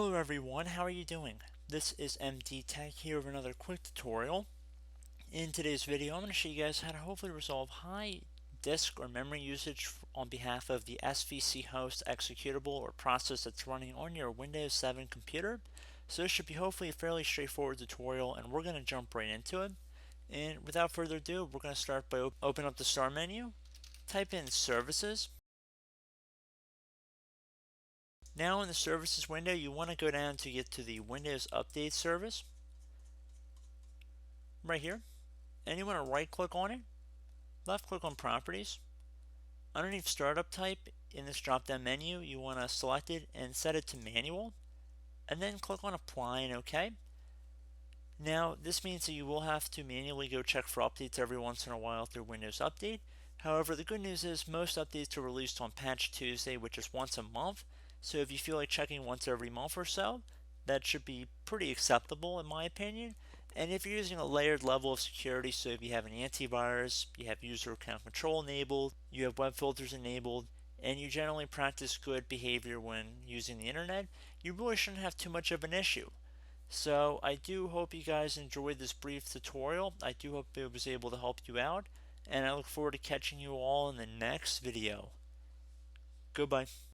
Hello everyone, how are you doing? This is MD Tech here with another quick tutorial. In today's video, I'm going to show you guys how to hopefully resolve high disk or memory usage on behalf of the Svchost executable or process that's running on your Windows 7 computer. So this should be hopefully a fairly straightforward tutorial, and we're going to jump right into it. And without further ado, we're going to start by opening up the Start menu, type in Services. Now in the Services window, you want to go down to get to the Windows Update service right here, and you want to right click on it, left click on Properties. Underneath Startup Type in this drop down menu, you want to select it and set it to Manual, and then click on Apply and OK. Now this means that you will have to manually go check for updates every once in a while through Windows Update. However, the good news is most updates are released on Patch Tuesday, which is once a month. So if you feel like checking once every month or so, that should be pretty acceptable in my opinion. And if you're using a layered level of security, so if you have an antivirus, you have user account control enabled, you have web filters enabled, and you generally practice good behavior when using the internet, you really shouldn't have too much of an issue. So I do hope you guys enjoyed this brief tutorial. I do hope it was able to help you out, and I look forward to catching you all in the next video. Goodbye.